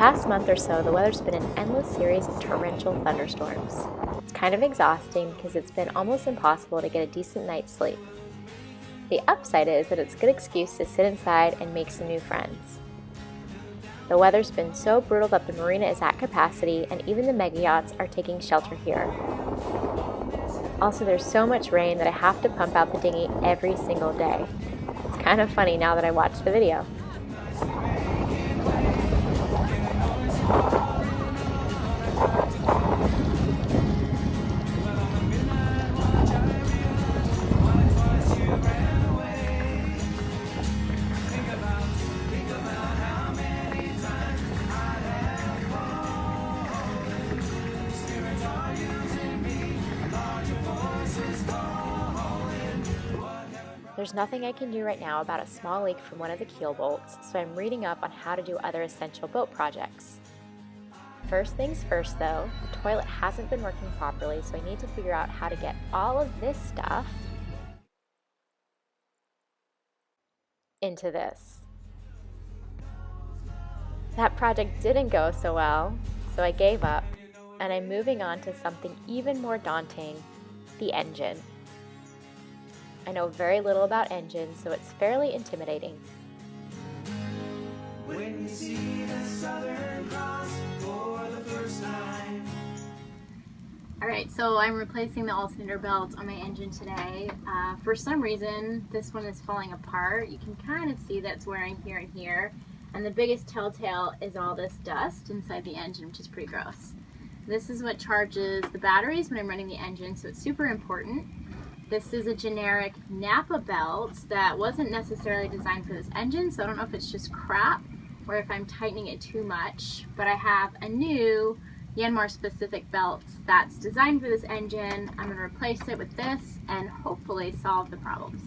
past month or so, the weather's been an endless series of torrential thunderstorms. It's kind of exhausting because it's been almost impossible to get a decent night's sleep. The upside is that it's a good excuse to sit inside and make some new friends. The weather's been so brutal that the marina is at capacity and even the mega yachts are taking shelter here. Also, there's so much rain that I have to pump out the dinghy every single day. It's kind of funny now that I watched the video. There's nothing I can do right now about a small leak from one of the keel bolts, so I'm reading up on how to do other essential boat projects. First things first though, the toilet hasn't been working properly, so I need to figure out how to get all of this stuff into this. That project didn't go so well, so I gave up, and I'm moving on to something even more daunting, the engine. I know very little about engines, so it's fairly intimidating. When you see the Southern Cross for the first time. Alright, so I'm replacing the alternator belt on my engine today. For some reason, this one is falling apart. You can kind of see that it's wearing here and here. And the biggest telltale is all this dust inside the engine, which is pretty gross. This is what charges the batteries when I'm running the engine, so it's super important. This is a generic Napa belt that wasn't necessarily designed for this engine, so I don't know if it's just crap or if I'm tightening it too much, but I have a new Yanmar specific belt that's designed for this engine. I'm going to replace it with this and hopefully solve the problems.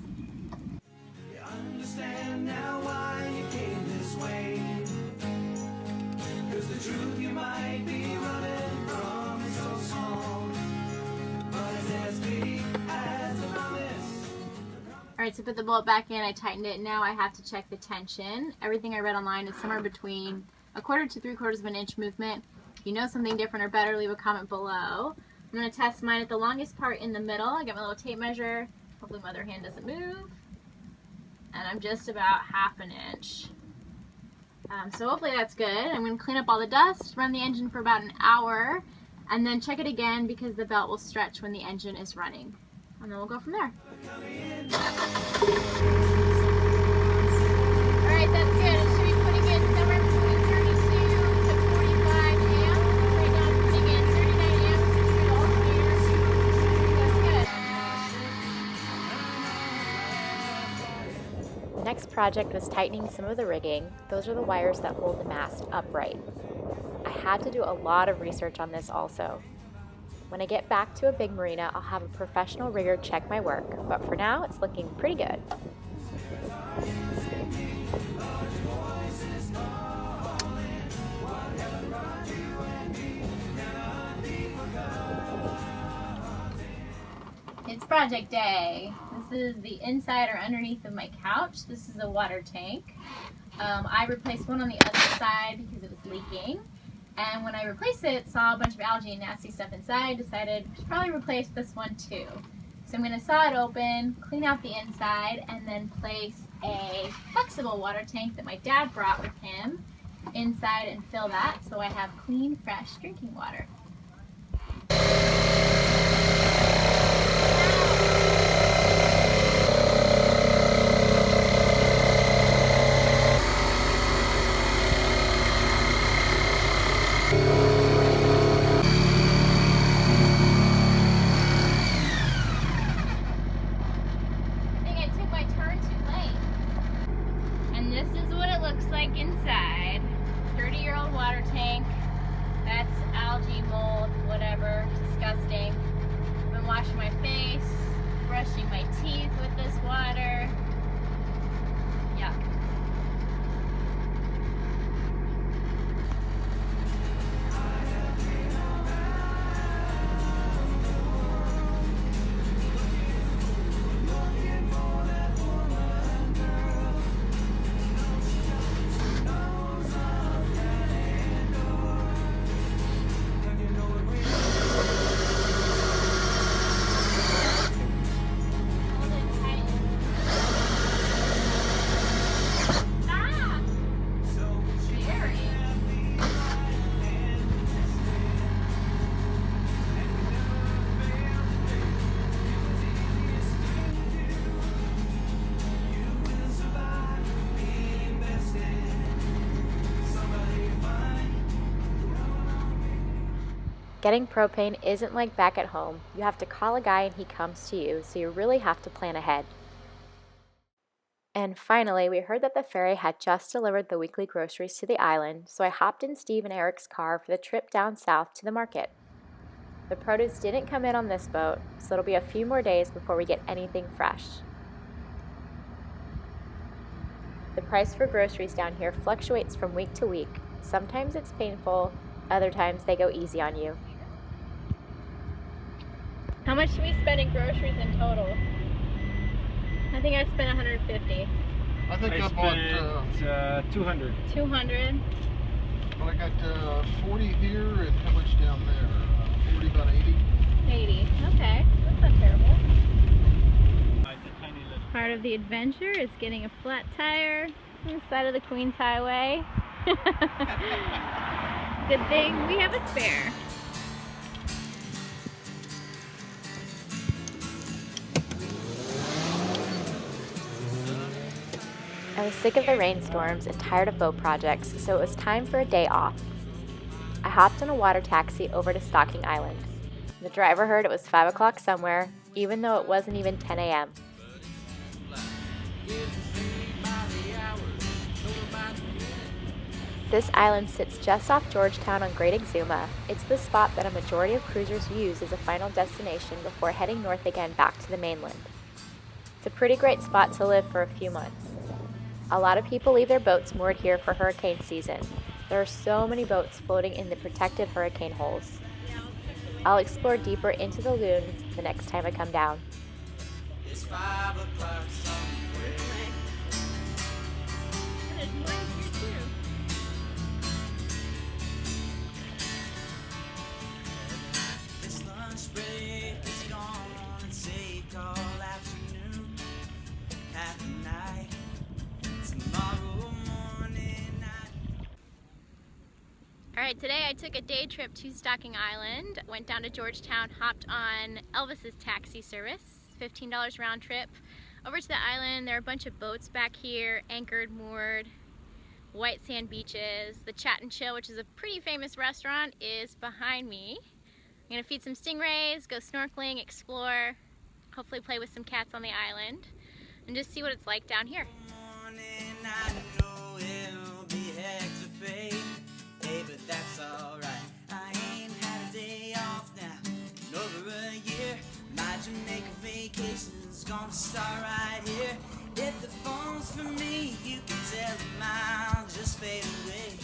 You understand now why you came this way, 'cause the truth you might be running from is so small, but it's as big as a promise. Alright, so put the bolt back in, I tightened it, now I have to check the tension. Everything I read online is somewhere between 1/4 to 3/4 of an inch movement. If you know something different or better, leave a comment below. I'm going to test mine at the longest part in the middle. I got my little tape measure. Hopefully my other hand doesn't move. And I'm just about 1/2 inch. So hopefully that's good. I'm going to clean up all the dust, run the engine for about an hour, and then check it again because the belt will stretch when the engine is running. And then we'll go from there. Alright, that's good. It should be putting in somewhere between 32 to 45 amps. Right now it's putting in 39 amps control here. That's good. The next project was tightening some of the rigging. Those are the wires that hold the mast upright. I had to do a lot of research on this also. When I get back to a big marina, I'll have a professional rigger check my work, but for now it's looking pretty good. It's project day. This is the inside or underneath of my couch. This is a water tank. I replaced one on the other side because it was leaking. And when I replaced it, saw a bunch of algae and nasty stuff inside, decided I should probably replace this one too. So I'm going to saw it open, clean out the inside, and then place a flexible water tank that my dad brought with him inside and fill that so I have clean, fresh drinking water. Inside, 30-year-old water tank. That's algae, mold, Getting propane isn't like back at home. You have to call a guy and he comes to you, so you really have to plan ahead. And finally, we heard that the ferry had just delivered the weekly groceries to the island, so I hopped in Steve and Eric's car for the trip down south to the market. The produce didn't come in on this boat, so it'll be a few more days before we get anything fresh. The price for groceries down here fluctuates from week to week. Sometimes it's painful, other times they go easy on you. How much did we spend in groceries in total? I think I spent 150. I think I bought 200. 200. but I got 40 here and how much down there? 40, about 80. 80. Okay, that's not terrible. The tiny little. Part of the adventure is getting a flat tire on the side of the Queens Highway. Good thing we have a spare. I was sick of the rainstorms and tired of boat projects, so it was time for a day off. I hopped on a water taxi over to Stocking Island. The driver heard it was 5 o'clock somewhere, even though it wasn't even 10 a.m. This island sits just off Georgetown on Great Exuma. It's the spot that a majority of cruisers use as a final destination before heading north again back to the mainland. It's a pretty great spot to live for a few months. A lot of people leave their boats moored here for hurricane season. There are so many boats floating in the protected hurricane holes. I'll explore deeper into the lagoons the next time I come down. It's 5 o'clock somewhere. This lunch break is gone and saved all afternoon. Half the night, tomorrow morning night. Alright, today I took a day trip to Stocking Island, went down to Georgetown, hopped on Elvis's taxi service, $15 round trip, over to the island. There are a bunch of boats back here, anchored, moored, white sand beaches. The Chat and Chill, which is a pretty famous restaurant, is behind me. I'm gonna feed some stingrays, go snorkeling, explore, hopefully play with some cats on the island, and just see what it's like down here. Morning, I know it'll be heck to pay. Hey, but that's alright. I ain't had a day off now in over a year. My Jamaica vacation's gonna start right here. If the phone's for me, you can tell them I'll just fade away.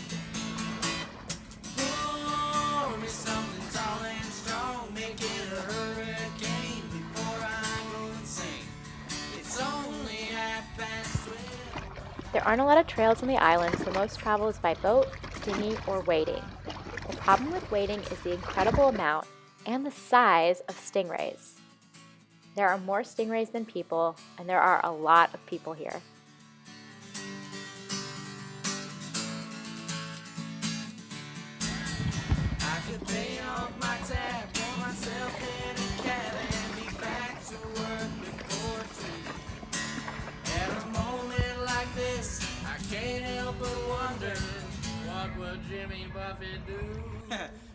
Pour me something tall and strong, make it a hurricane before I go insane. It's only 12:30. There aren't a lot of trails on the island, so most travel is by boat, dinghy, or wading. The problem with wading is the incredible amount and the size of stingrays. There are more stingrays than people, and there are a lot of people here. I could pay off my tab, pour myself in a cab and be back to work before 2. At a moment like this, I can't help but wonder, what would Jimmy Buffett do?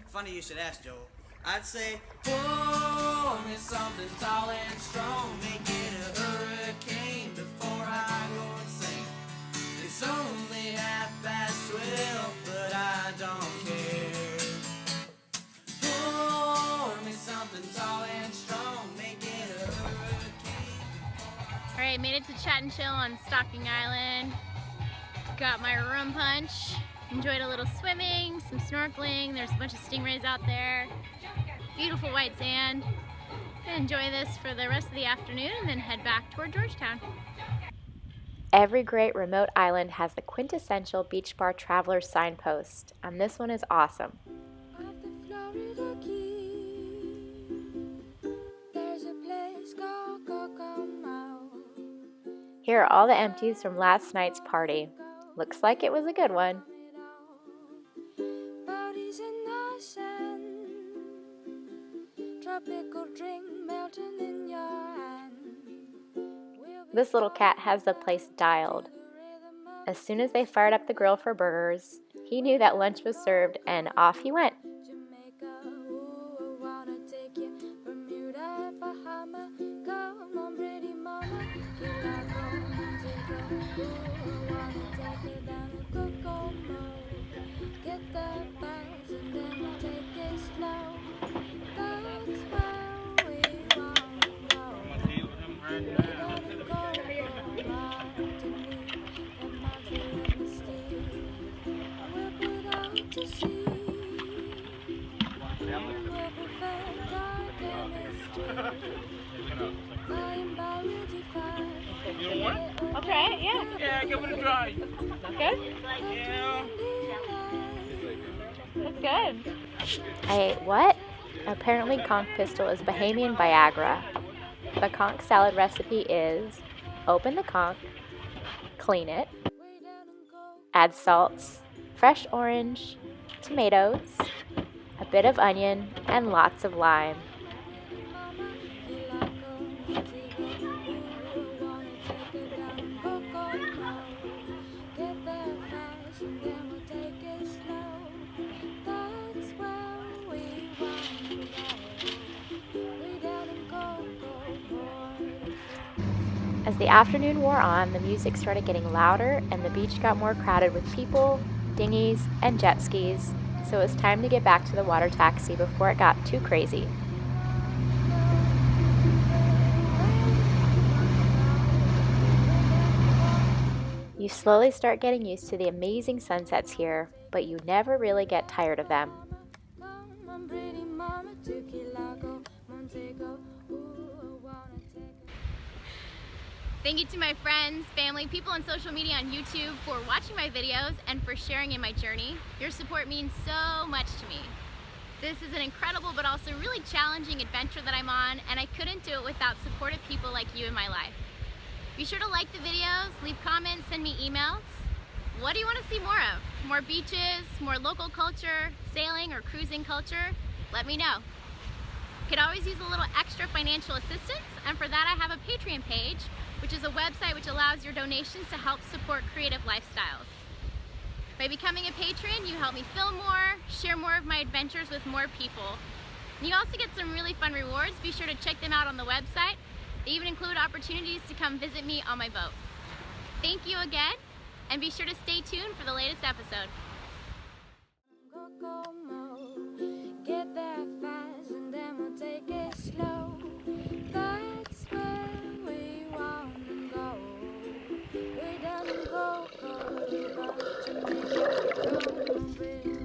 Funny you should ask, Joe. I'd say, pour me something tall and strong, make it a hurricane before I go insane. It's only 12:30, but I don't care. Pour me something tall and strong, make it a hurricane. Alright, made it to Chat and Chill on Stocking Island. Got my rum punch. Enjoyed a little swimming, some snorkeling. There's a bunch of stingrays out there. Beautiful white sand. Gonna enjoy this for the rest of the afternoon and then head back toward Georgetown. Every great remote island has the quintessential beach bar traveler signpost, and this one is awesome. Off the Florida Keys, there's a place called Kokomo. Here are all the empties from last night's party. Looks like it was a good one. Bodies in the sand, tropical drink melting in your hand. This little cat has the place dialed. As soon as they fired up the grill for burgers, he knew that lunch was served and off he went. Jamaica, ooh, mama, come on, pretty mama. Kila come take a ooh, I wanna take her down to Kokomo. Get there fast and then we'll take it slow. That's where we wanna go. Way down in Coco, Martinique, and Marshall and Mystique. We'll put out to sea. We'll perfect our chemistry. By and by we'll define. You want it? I'll try it, yeah. Yeah, give it a try. Good? Yeah. That's good. I ate what? Apparently conch pistol is Bahamian Viagra. The conch salad recipe is open the conch, clean it, add salts, fresh orange, tomatoes, a bit of onion, and lots of lime. As the afternoon wore on, the music started getting louder and the beach got more crowded with people, dinghies, and jet skis, so it was time to get back to the water taxi before it got too crazy. You slowly start getting used to the amazing sunsets here, but you never really get tired of them. Thank you to my friends, family, people on social media on YouTube for watching my videos and for sharing in my journey. Your support means so much to me. This is an incredible but also really challenging adventure that I'm on, and I couldn't do it without supportive people like you in my life. Be sure to like the videos, leave comments, send me emails. What do you want to see more of? More beaches, more local culture, sailing or cruising culture? Let me know. Could always use a little extra financial assistance, and for that I have a Patreon page, which is a website which allows your donations to help support creative lifestyles. By becoming a patron, you help me film more, share more of my adventures with more people. And you also get some really fun rewards. Be sure to check them out on the website. They even include opportunities to come visit me on my boat. Thank you again, and be sure to stay tuned for the latest episode. Get there fast and then we'll take it slow. That's where we wanna go. Way down in Coco, but Jamaica, come on, pretty